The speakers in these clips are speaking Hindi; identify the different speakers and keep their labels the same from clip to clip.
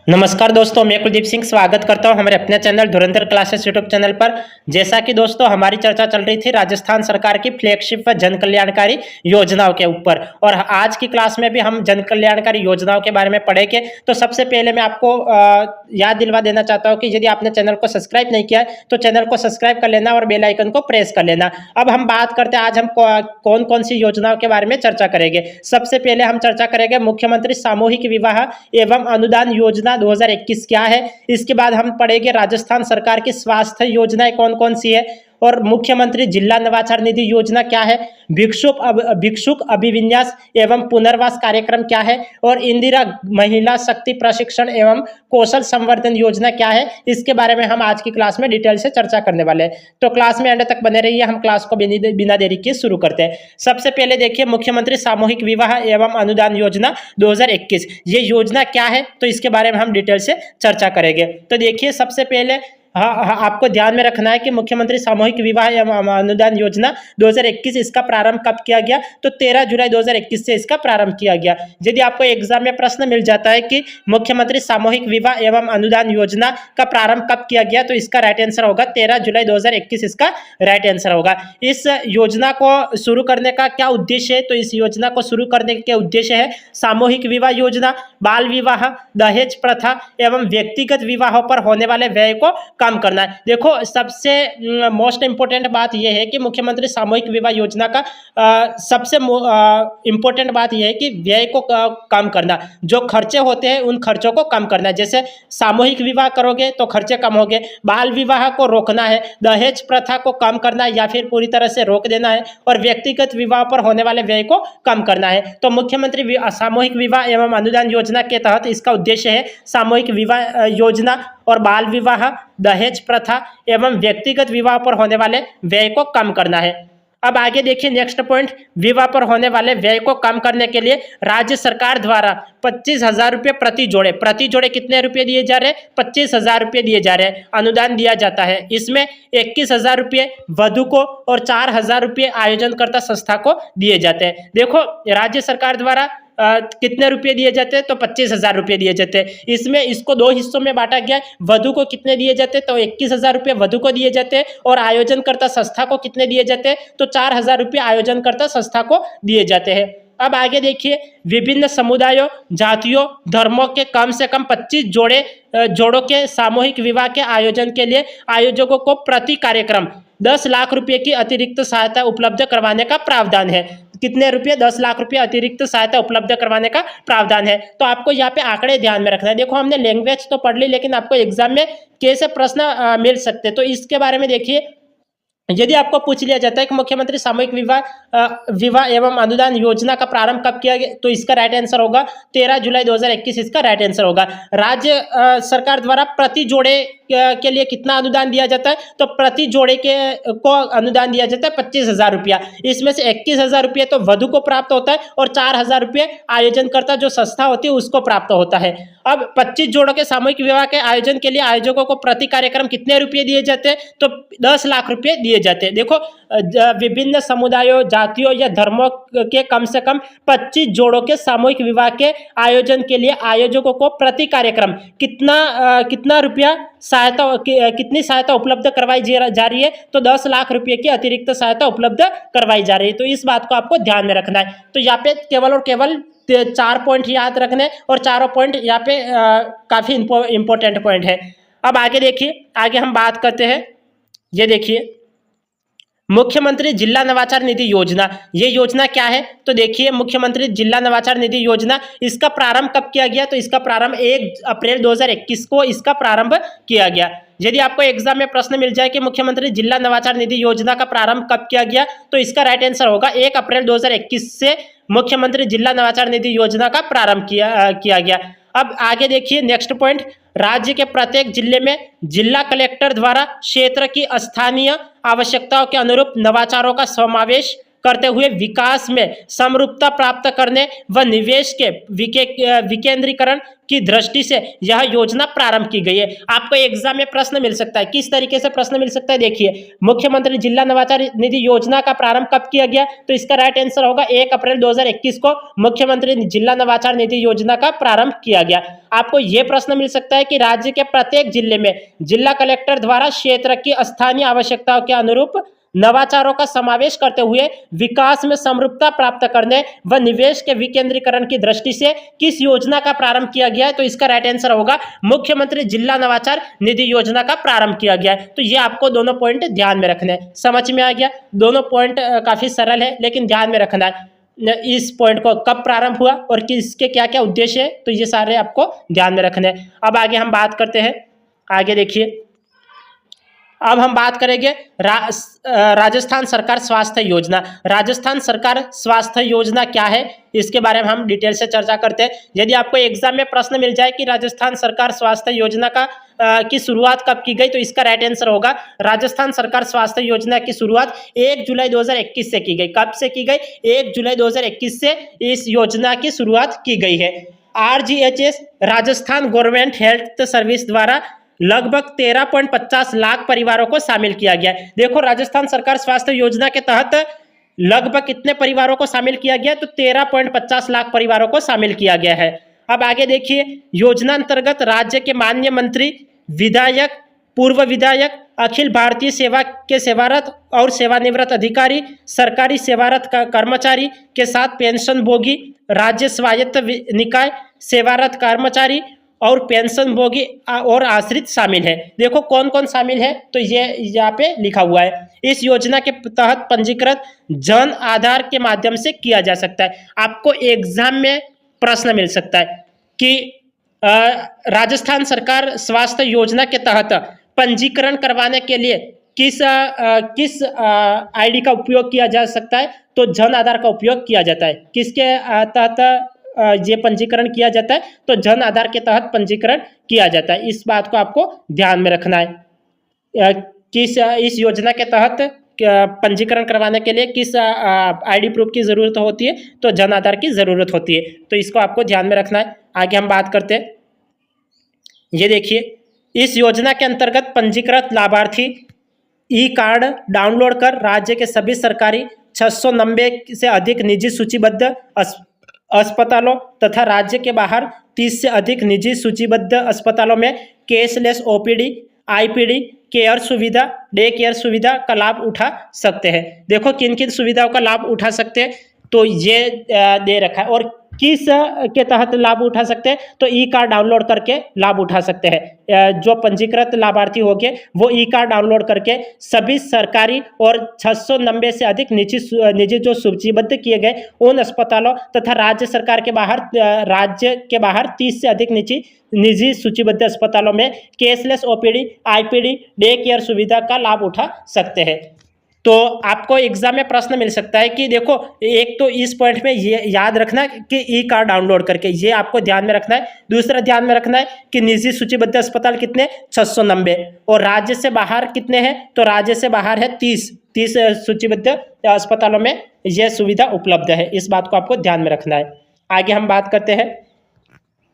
Speaker 1: नमस्कार दोस्तों, मैं कुलदीप सिंह स्वागत करता हूं हमारे अपने चैनल धुरंधर क्लासेस यूट्यूब चैनल पर। जैसा कि दोस्तों हमारी चर्चा चल रही थी राजस्थान सरकार की फ्लैगशिप व जन कल्याणकारी योजनाओं के ऊपर, और आज की क्लास में भी हम जन कल्याणकारी योजनाओं के बारे में पढ़ेंगे। तो सबसे पहले मैं आपको याद दिलवा देना चाहता हूँ कि यदि आपने चैनल को सब्सक्राइब नहीं किया है तो चैनल को सब्सक्राइब कर लेना और बेल आइकन को प्रेस कर लेना। अब हम बात करते हैं, आज हम कौन कौन सी योजनाओं के बारे में चर्चा करेंगे। सबसे पहले हम चर्चा करेंगे मुख्यमंत्री सामूहिक विवाह एवं अनुदान योजना 2021 क्या है। इसके बाद हम पढ़ेंगे राजस्थान सरकार की स्वास्थ्य योजनाएं कौन कौन सी है, और मुख्यमंत्री जिला नवाचार निधि योजना क्या है, भिक्षुक अभिविन्यास एवं पुनर्वास कार्यक्रम क्या है, और इंदिरा महिला शक्ति प्रशिक्षण एवं कौशल संवर्धन योजना क्या है। इसके बारे में हम आज की क्लास में डिटेल से चर्चा करने वाले हैं। तो क्लास में एंड तक बने रहिए। हम क्लास को बिना देरी के शुरू करते हैं। सबसे पहले देखिए, मुख्यमंत्री सामूहिक विवाह एवं अनुदान योजना 2021 ये योजना क्या है, तो इसके बारे में हम डिटेल से चर्चा करेंगे। तो देखिए, सबसे पहले आपको ध्यान में रखना है कि मुख्यमंत्री सामूहिक विवाह एवं अनुदान योजना 2021 इसका प्रारंभ कब किया गया, तो 13 जुलाई 2021 से इसका प्रारंभ किया गया। यदि आपको एग्जाम में प्रश्न मिल जाता है कि मुख्यमंत्री सामूहिक विवाह एवं अनुदान योजना का प्रारंभ कब किया गया, तो इसका राइट आंसर होगा 13 जुलाई 2021 इसका राइट आंसर होगा। इस योजना को शुरू करने का क्या उद्देश्य है, तो इस योजना को शुरू करने के उद्देश्य है सामूहिक विवाह योजना, बाल विवाह, दहेज प्रथा एवं व्यक्तिगत विवाहों पर होने वाले व्यय को कम करना है। देखो, सबसे मोस्ट इंपोर्टेंट बात यह है कि मुख्यमंत्री सामूहिक विवाह योजना का सबसे इंपोर्टेंट बात यह है कि व्यय को कम करना, जो खर्चे होते हैं उन खर्चों को कम करना है। जैसे सामूहिक विवाह करोगे तो खर्चे कम होंगे, बाल विवाह को रोकना है, दहेज प्रथा को कम करना है या फिर पूरी तरह से रोक देना है, और व्यक्तिगत विवाह पर होने वाले व्यय को कम करना है। तो मुख्यमंत्री सामूहिक विवाह एवं अनुदान योजना के तहत इसका उद्देश्य है सामूहिक विवाह योजना और बाल विवाह, दहेज प्रथा एवं व्यक्तिगत विवाह पर होने वाले व्यय को कम करना है। अब आगे देखिए, नेक्स्ट पॉइंट, विवाह पर होने वाले व्यय को कम करने के लिए राज्य सरकार द्वारा 25,000 रुपये प्रति जोड़े कितने रुपये दिए जा रहे हैं, 25,000 रुपये दिए जा रहे हैं, अनुदान दिया जाता है। इसमें 21,000 रुपये वधु को और 4,000 रुपये आयोजनकर्ता संस्था को दिए जाते हैं। देखो, राज्य सरकार द्वारा कितने रुपए दिए जाते हैं, तो 25,000 रुपये दिए जाते हैं। इसमें इसको दो हिस्सों में बांटा गया है। वधु को कितने दिए जाते हैं, तो 21,000 रुपये वधु को दिए जाते हैं, और आयोजनकर्ता संस्था को कितने दिए जाते हैं, तो 4,000 रुपये आयोजनकर्ता संस्था को दिए जाते हैं। अब आगे देखिए, विभिन्न समुदायों, जातियों, धर्मों के कम से कम 25 जोड़ों के सामूहिक विवाह के आयोजन के लिए आयोजकों को प्रति कार्यक्रम 10 लाख रुपए की अतिरिक्त सहायता उपलब्ध करवाने का प्रावधान है। कितने रुपए, 10 लाख रुपए अतिरिक्त सहायता उपलब्ध करवाने का प्रावधान है। तो आपको यहाँ पे आंकड़े ध्यान में रखना है। देखो, हमने लैंग्वेज तो पढ़ ली, लेकिन आपको एग्जाम में कैसे प्रश्न मिल सकते हैं, तो इसके बारे में देखिए। यदि आपको पूछ लिया जाता है कि मुख्यमंत्री सामूहिक विवाह एवं अनुदान योजना का प्रारंभ कब किया गया, तो इसका राइट आंसर होगा 13 जुलाई 2021 इसका राइट आंसर होगा। राज्य सरकार द्वारा प्रति जोड़े के लिए कितना अनुदान दिया जाता है, तो प्रति जोड़े को अनुदान दिया जाता है 25,000 रुपया। इसमें से 21,000 रुपये तो वधु को प्राप्त होता है और 4,000 रुपये आयोजनकर्ता जो संस्था होती है उसको प्राप्त होता है। अब 25 जोड़ों के सामूहिक विवाह के आयोजन के लिए आयोजकों को प्रति कार्यक्रम कितने रुपये दिए जाते हैं, तो 10 लाख रुपये दिए जाते हैं। देखो, विभिन्न समुदायों, जातियों या धर्मों के कम से कम 25 जोड़ों के सामूहिक विवाह के आयोजन के लिए आयोजकों को प्रति कार्यक्रम कितना रुपया कितनी सहायता उपलब्ध करवाई जा रही है, तो 10 लाख रुपए की अतिरिक्त सहायता उपलब्ध करवाई जा रही है। तो इस बात को आपको ध्यान में रखना है। तो यहाँ पे केवल और केवल 4 पॉइंट याद रखने, और चारों पॉइंट यहाँ पे काफी इंपॉर्टेंट पॉइंट है। अब आगे देखिए, आगे हम बात करते हैं। ये देखिए, मुख्यमंत्री जिला नवाचार निधि योजना, ये योजना क्या है, तो देखिए, मुख्यमंत्री जिला नवाचार निधि योजना इसका प्रारंभ कब किया गया, तो इसका प्रारंभ 1 अप्रैल 2021 को इसका प्रारंभ किया गया। यदि आपको एग्जाम में प्रश्न मिल जाए कि मुख्यमंत्री जिला नवाचार निधि योजना का प्रारंभ कब किया गया, तो इसका राइट आंसर होगा 1 अप्रैल 2021 से मुख्यमंत्री जिला नवाचार निधि योजना का प्रारंभ किया गया। अब आगे देखिए, नेक्स्ट पॉइंट, राज्य के प्रत्येक जिले में जिला कलेक्टर द्वारा क्षेत्र की स्थानीय आवश्यकताओं के अनुरूप नवाचारों का समावेश करते हुए विकास में समरूपता प्राप्त करने व निवेश के विकेंद्रीकरण की दृष्टि से यह योजना प्रारंभ की गई है। आपको एग्जाम में प्रश्न मिल सकता है, किस तरीके से प्रश्न मिल सकता है देखिए, मुख्यमंत्री जिला नवाचार निधि योजना का प्रारंभ कब किया गया, तो इसका राइट आंसर होगा 1 अप्रैल 2021 को मुख्यमंत्री जिला नवाचार निधि योजना का प्रारंभ किया गया। आपको यह प्रश्न मिल सकता है कि राज्य के प्रत्येक जिले में जिला कलेक्टर द्वारा क्षेत्र की स्थानीय आवश्यकताओं के अनुरूप नवाचारों का समावेश करते हुए विकास में समरूपता प्राप्त करने व निवेश के विकेंद्रीकरण की दृष्टि से किस योजना का प्रारंभ किया गया है, तो इसका राइट आंसर होगा मुख्यमंत्री जिला नवाचार निधि योजना का प्रारंभ किया गया है। तो ये आपको दोनों पॉइंट ध्यान में रखने हैं। समझ में आ गया, दोनों पॉइंट काफी सरल है लेकिन ध्यान में रखना है इस पॉइंट को, कब प्रारंभ हुआ और किसके क्या क्या उद्देश्य है, तो ये सारे आपको ध्यान में रखने हैं। अब आगे हम बात करते हैं, आगे देखिए, अब हम बात करेंगे राजस्थान सरकार स्वास्थ्य योजना। राजस्थान सरकार स्वास्थ्य योजना क्या है, इसके बारे में हम डिटेल से चर्चा करते हैं। यदि आपको एग्जाम में प्रश्न मिल जाए कि राजस्थान सरकार स्वास्थ्य योजना की शुरुआत कब की गई, तो इसका राइट आंसर होगा राजस्थान सरकार स्वास्थ्य योजना की शुरुआत 1 जुलाई 2021 से की गई। कब से की गई, 1 जुलाई 2021 से इस योजना की शुरुआत की गई है। RGHS Rajasthan government health service द्वारा लगभग 13.50 लाख परिवारों को शामिल किया गया। देखो, राजस्थान सरकार स्वास्थ्य योजना के तहत लगभग कितने परिवारों को शामिल किया गया, तो 13.50 लाख परिवारों को शामिल किया गया है। अब आगे देखिए, योजना अंतर्गत राज्य के माननीय मंत्री, विधायक, पूर्व विधायक, अखिल भारतीय सेवा के सेवारत और सेवानिवृत्त अधिकारी, सरकारी सेवारत कर्मचारी के साथ पेंशनभोगी, राज्य स्वायत्त निकाय सेवारत कर्मचारी और पेंशनभोगी और आश्रित शामिल है। देखो कौन कौन शामिल है, तो ये यहाँ पे लिखा हुआ है। इस योजना के तहत पंजीकृत जन आधार के माध्यम से किया जा सकता है। आपको एग्जाम में प्रश्न मिल सकता है कि राजस्थान सरकार स्वास्थ्य योजना के तहत पंजीकरण करवाने के लिए किस आईडी का उपयोग किया जा सकता है, तो जन आधार का उपयोग किया जाता है। किसके तहत ये पंजीकरण किया जाता है, तो जन आधार के तहत पंजीकरण किया जाता है। इस बात को आपको ध्यान में रखना है। किस इस योजना के तहत पंजीकरण करवाने के लिए किस आईडी प्रूफ की ज़रूरत होती है, तो जन आधार की ज़रूरत होती है। तो इसको आपको ध्यान में रखना है। आगे हम बात करते हैं, ये देखिए, इस योजना के अंतर्गत पंजीकृत लाभार्थी ई कार्ड डाउनलोड कर राज्य के सभी सरकारी 690 से अधिक निजी सूचीबद्ध अस्पतालों तथा राज्य के बाहर 30 से अधिक निजी सूचीबद्ध अस्पतालों में कैशलेस OPD, IPD, केयर सुविधा, डे केयर सुविधा का लाभ उठा सकते हैं। देखो किन किन सुविधाओं का लाभ उठा सकते हैं, तो ये दे रखा है। और किस के तहत लाभ उठा सकते हैं, तो ई कार्ड डाउनलोड करके लाभ उठा सकते हैं। जो पंजीकृत लाभार्थी हो गए वो ई कार्ड डाउनलोड करके सभी सरकारी और 690 से अधिक निजी जो सूचीबद्ध किए गए उन अस्पतालों तथा राज्य सरकार के बाहर राज्य के बाहर 30 से अधिक निजी सूचीबद्ध अस्पतालों में cashless OPD, IPD, day care सुविधा का लाभ उठा सकते हैं। तो आपको एग्जाम में प्रश्न मिल सकता है कि देखो, एक तो इस पॉइंट में ये याद रखना कि ई कार्ड डाउनलोड करके, ये आपको ध्यान में रखना है। दूसरा ध्यान में रखना है कि निजी सूचीबद्ध अस्पताल कितने, 690, और राज्य से बाहर कितने हैं, तो राज्य से बाहर है 30 सूचीबद्ध अस्पतालों में यह सुविधा उपलब्ध है। इस बात को आपको ध्यान में रखना है। आगे हम बात करते हैं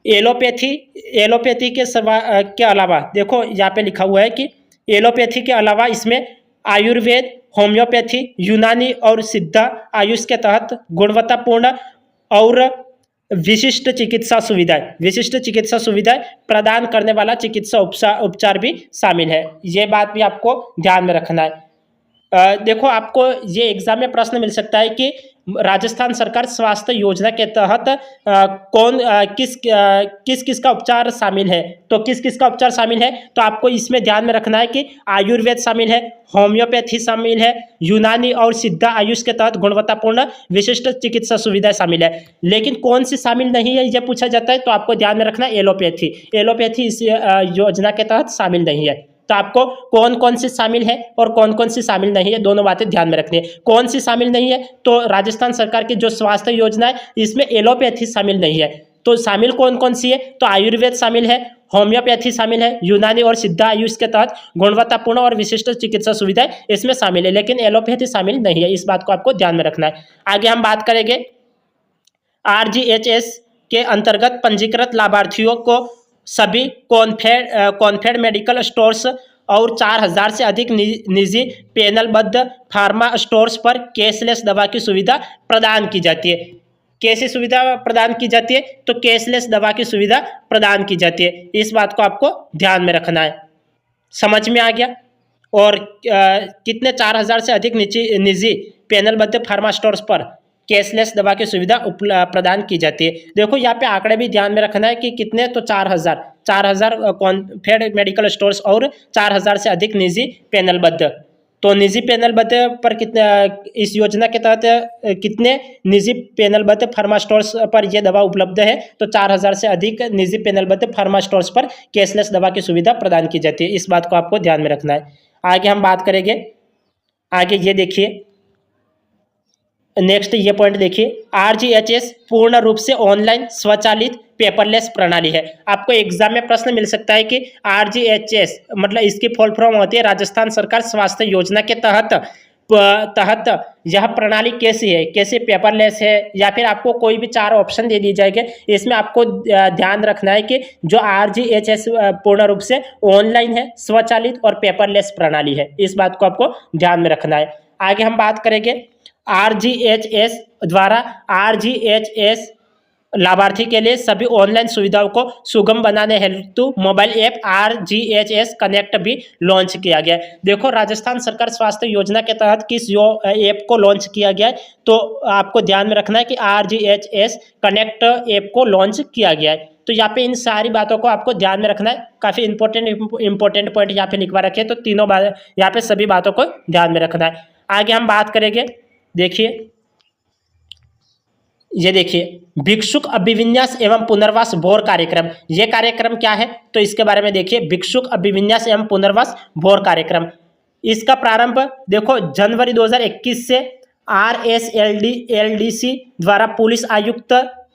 Speaker 1: एलोपैथी के अलावा, देखो यहाँ पे लिखा हुआ है कि एलोपैथी के अलावा इसमें आयुर्वेद, होम्योपैथी, यूनानी और सिद्धा आयुष के तहत गुणवत्तापूर्ण और विशिष्ट चिकित्सा सुविधाएं प्रदान करने वाला चिकित्सा उपचार भी शामिल है। ये बात भी आपको ध्यान में रखना है। देखो, आपको ये एग्जाम में प्रश्न मिल सकता है कि राजस्थान सरकार स्वास्थ्य योजना के तहत किस का उपचार शामिल है, तो किस का उपचार शामिल है, तो आपको इसमें ध्यान में रखना है कि आयुर्वेद शामिल है, होम्योपैथी शामिल है, यूनानी और सिद्धा आयुष के तहत गुणवत्तापूर्ण विशिष्ट चिकित्सा सुविधाएं शामिल है। लेकिन कौन सी शामिल नहीं है, यह पूछा जाता है, तो आपको ध्यान में रखना है एलोपैथी इस योजना के तहत शामिल नहीं है। तो आपको कौन कौन सी शामिल है और कौन कौन सी शामिल नहीं है, दोनों बातें ध्यान में रखनी है। कौन सी शामिल नहीं है, तो राजस्थान सरकार की जो स्वास्थ्य योजना है इसमें एलोपैथी शामिल नहीं है। तो शामिल कौन कौन सी है, तो आयुर्वेद शामिल है, होम्योपैथी शामिल है, यूनानी और सिद्ध आयुष के तहत गुणवत्तापूर्ण और विशिष्ट चिकित्सा सुविधाएं इसमें शामिल है, लेकिन एलोपैथी शामिल नहीं है। इस बात को आपको ध्यान में रखना है। आगे हम बात करेंगे RGHS के अंतर्गत पंजीकृत लाभार्थियों को सभी कॉन्फेड मेडिकल स्टोर्स और 4000 से अधिक निजी पैनलबद्ध फार्मा स्टोर्स पर कैशलेस दवा की सुविधा प्रदान की जाती है। कैसी सुविधा प्रदान की जाती है? तो कैशलेस दवा की सुविधा प्रदान की जाती है। इस बात को आपको ध्यान में रखना है। समझ में आ गया? और कितने 4000 से अधिक निजी पैनलबद्ध फार्मा स्टोर्स पर कैशलेस दवा की सुविधा प्रदान की जाती है। देखो यहाँ पे आंकड़े भी ध्यान में रखना है कि कितने, तो 4000 कॉन्फेड मेडिकल स्टोर्स और 4000 से अधिक निजी पैनलबद्ध। तो निजी पैनलबद्ध पर कितने, इस योजना के तहत कितने निजी पैनलबद्ध फार्मा स्टोर्स पर यह दवा उपलब्ध है? तो 4000 से अधिक निजी पैनलबद्ध फार्मा स्टोर्स पर कैशलेस दवा की सुविधा प्रदान की जाती है। इस बात को आपको ध्यान में रखना है। आगे हम बात करेंगे, आगे ये देखिए, नेक्स्ट ये पॉइंट देखिए, RGHS पूर्ण रूप से ऑनलाइन स्वचालित पेपरलेस प्रणाली है। आपको एग्जाम में प्रश्न मिल सकता है कि RGHS मतलब इसकी फुल फॉर्म होती है राजस्थान सरकार स्वास्थ्य योजना के तहत यह प्रणाली कैसी है, कैसे पेपरलेस है, या फिर आपको कोई भी 4 ऑप्शन दे दिए जाएंगे। इसमें आपको ध्यान रखना है कि जो RGHS पूर्ण रूप से ऑनलाइन है, स्वचालित और पेपरलेस प्रणाली है। इस बात को आपको ध्यान में रखना है। आगे हम बात करेंगे RGHS द्वारा RGHS लाभार्थी के लिए सभी ऑनलाइन सुविधाओं को सुगम बनाने हेतु मोबाइल ऐप RGHS कनेक्ट भी लॉन्च किया गया है। देखो राजस्थान सरकार स्वास्थ्य योजना के तहत किस ऐप को लॉन्च किया गया है, तो आपको ध्यान में रखना है कि RGHS कनेक्ट ऐप को लॉन्च किया गया है। तो यहाँ पे इन सारी बातों को आपको ध्यान में रखना है। काफ़ी इंपॉर्टेंट पॉइंट यहाँ पे लिखवा रखे, तो तीनों बात यहाँ पे सभी बातों को ध्यान में रखना है। आगे हम बात करेंगे, देखिए ये देखिए, भिक्षुक अभिविन्यास एवं पुनर्वास भोर कार्यक्रम। ये कार्यक्रम क्या है, तो इसके बारे में देखिए, भिक्षुक अभिविन्यास एवं पुनर्वास भोर कार्यक्रम। इसका प्रारंभ देखो जनवरी 2021 से RSLDC द्वारा पुलिस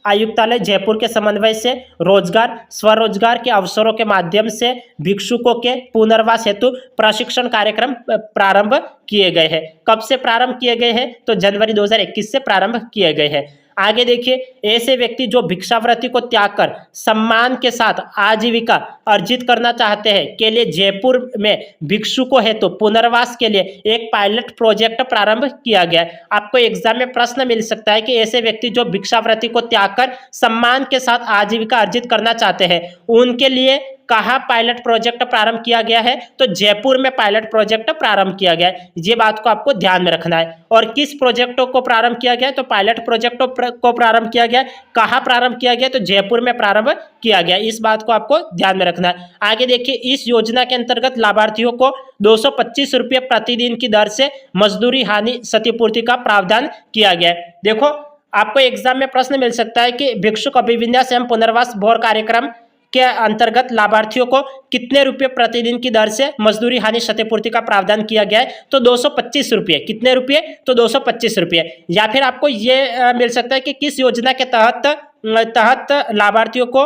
Speaker 1: आयुक्तालय जयपुर के समन्वय से रोजगार स्वरोजगार के अवसरों के माध्यम से भिक्षुकों के पुनर्वास हेतु प्रशिक्षण कार्यक्रम प्रारंभ किए गए हैं। कब से प्रारंभ किए गए हैं, तो जनवरी 2021 से प्रारंभ किए गए हैं। आगे देखिए, ऐसे व्यक्ति जो भिक्षावृत्ति को त्याग कर सम्मान के साथ आजीविका अर्जित करना चाहते हैं के लिए जयपुर में भिक्षुकों हेतु पुनर्वास के लिए एक पायलट प्रोजेक्ट प्रारंभ किया गया है। आपको एग्जाम में प्रश्न मिल सकता है कि ऐसे व्यक्ति जो भिक्षावृत्ति को त्याग कर सम्मान के साथ आजीविका अर्जित करना चाहते हैं उनके लिए कहाँ पायलट प्रोजेक्ट प्रारंभ किया गया है, तो जयपुर में पायलट प्रोजेक्ट प्रारंभ किया गया है। ये बात को आपको ध्यान में रखना है। और किस प्रोजेक्टों को प्रारंभ किया गया है, तो पायलट प्रोजेक्टों को प्रारंभ किया गया है। कहाँ प्रारंभ किया गया, तो जयपुर में प्रारंभ किया गया। इस बात को आपको ध्यान में रखना है। आगे देखिए, इस योजना के अंतर्गत लाभार्थियों को 225 रुपये प्रतिदिन की दर से मजदूरी हानि क्षतिपूर्ति का प्रावधान किया गया है। देखो आपको एग्जाम में प्रश्न मिल सकता है कि भिक्षुक अभिविन्यास एवं पुनर्वास भोर कार्यक्रम के अंतर्गत लाभार्थियों को कितने रुपए प्रतिदिन की दर से मजदूरी हानि क्षतिपूर्ति का प्रावधान किया गया है, तो 225 रुपये। कितने रुपये, तो 225 रुपये। या फिर आपको ये मिल सकता है कि किस योजना के तहत लाभार्थियों को,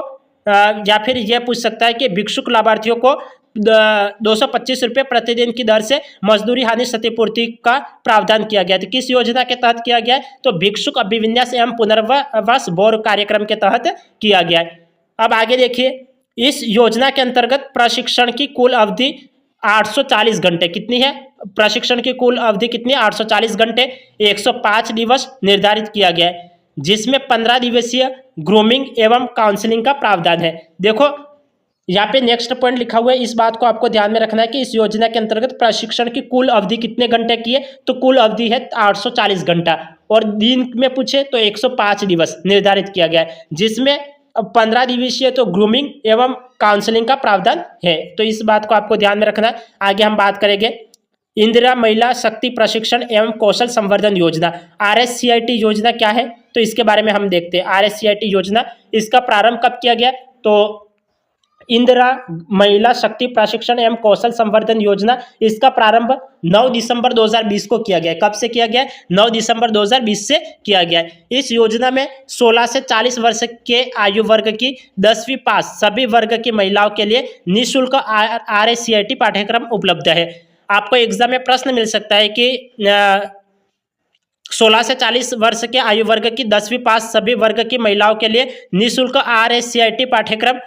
Speaker 1: या फिर यह पूछ सकता है कि भिक्षुक लाभार्थियों को 225 रुपये प्रतिदिन की दर से मजदूरी हानि क्षतिपूर्ति का प्रावधान किया गया। तो किस योजना के तहत किया गया है, तो भिक्षुक अभिविन्यास एवं पुनर्वास भोर कार्यक्रम के तहत किया गया है। अब आगे देखिए, इस योजना के अंतर्गत प्रशिक्षण की कुल अवधि 840 घंटे कितनी है, प्रशिक्षण की कुल अवधि कितनी है, 840 घंटे। 105 दिवस निर्धारित किया गया है, जिसमें 15 दिवसीय ग्रूमिंग एवं काउंसलिंग का प्रावधान है। देखो यहाँ पे नेक्स्ट पॉइंट लिखा हुआ है, इस बात को आपको ध्यान में रखना है कि इस योजना के अंतर्गत प्रशिक्षण की कुल अवधि कितने घंटे की है, तो कुल अवधि है 840 घंटा। और दिन में पूछे तो 105 दिवस निर्धारित किया गया है, जिसमें 15 दिवसीय तो ग्रूमिंग एवं काउंसलिंग का प्रावधान है। तो इस बात को आपको ध्यान में रखना है। आगे हम बात करेंगे इंदिरा महिला शक्ति प्रशिक्षण एवं कौशल संवर्धन योजना। RSCIT योजना क्या है, तो इसके बारे में हम देखते हैं। RSCIT योजना, इसका प्रारंभ कब किया गया, तो इंदिरा महिला शक्ति प्रशिक्षण एवं कौशल संवर्धन योजना, इसका प्रारंभ 9 दिसंबर 2020 को किया गया है। कब से किया गया है? 9 दिसंबर 2020 से किया गया है। इस योजना में 16 से 40 वर्ष के आयु वर्ग की 10वीं पास सभी वर्ग की महिलाओं के लिए निःशुल्क RACIT पाठ्यक्रम उपलब्ध है। आपको एग्जाम में प्रश्न मिल सकता है कि 16 से 40 वर्ष के आयु वर्ग की 10वीं पास सभी वर्ग की महिलाओं के लिए निःशुल्क RACIT पाठ्यक्रम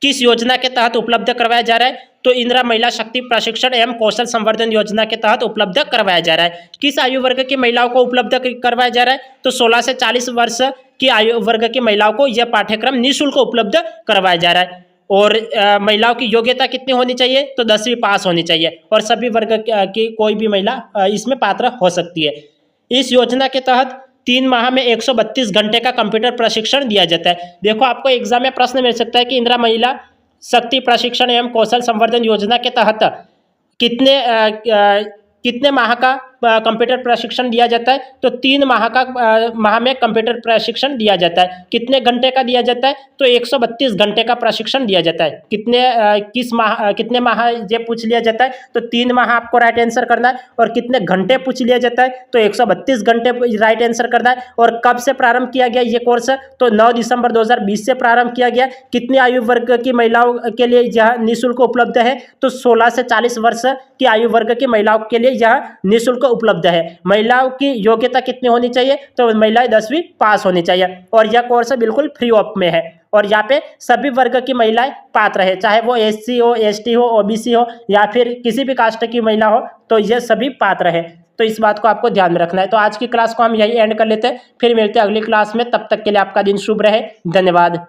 Speaker 1: किस योजना के तहत उपलब्ध करवाया जा रहा है? तो इंदिरा महिला शक्ति प्रशिक्षण एवं कौशल संवर्धन योजना के तहत उपलब्ध करवाया जा रहा है। किस आयु वर्ग की महिलाओं को उपलब्ध करवाया जा रहा है? तो 16 से 40 वर्ष की आयु वर्ग की महिलाओं को यह पाठ्यक्रम निःशुल्क उपलब्ध करवाया जा रहा है। और महिलाओं की योग्यता कितनी होनी चाहिए? तो 10वीं पास होनी चाहिए और सभी वर्ग की कोई भी महिला इसमें पात्र हो सकती है। इस योजना के तहत 3 माह में 132 घंटे का कंप्यूटर प्रशिक्षण दिया जाता है। देखो, आपको एग्जाम में प्रश्न मिल सकता है कि इंदिरा महिला शक्ति प्रशिक्षण एवं कौशल संवर्धन योजना के तहत कितने माह का कंप्यूटर प्रशिक्षण दिया जाता है? तो 3 माह में कंप्यूटर प्रशिक्षण दिया जाता है। कितने घंटे का दिया जाता है? तो 132 घंटे का प्रशिक्षण दिया जाता है। कितने माह ये पूछ लिया जाता है? तो 3 माह आपको राइट आंसर करना है। और कितने घंटे पूछ लिया जाता है? तो 132 घंटे राइट आंसर करना है। और कब से प्रारंभ किया गया ये कोर्स? तो 9 दिसंबर 2020 से प्रारंभ किया गया। कितनी आयु वर्ग की महिलाओं के लिए यह निःशुल्क उपलब्ध है? तो 16 से 40 वर्ष की आयु वर्ग की महिलाओं के लिए यह निःशुल्क उपलब्ध है। महिलाओं की योग्यता कितनी होनी चाहिए? तो महिलाएं 10वीं पास होनी चाहिए और यह कोर्स बिल्कुल फ्री ऑफ में है। और यहाँ पे सभी वर्ग की महिलाएं पात्र है, चाहे वो SC हो, ST हो, OBC हो या फिर किसी भी कास्ट की महिला हो, तो यह सभी पात्र है। तो इस बात को आपको ध्यान में रखना है। तो आज की क्लास को हम यही एंड कर लेते हैं, फिर मिलते हैं अगली क्लास में। तब तक के लिए आपका दिन शुभ रहे। धन्यवाद।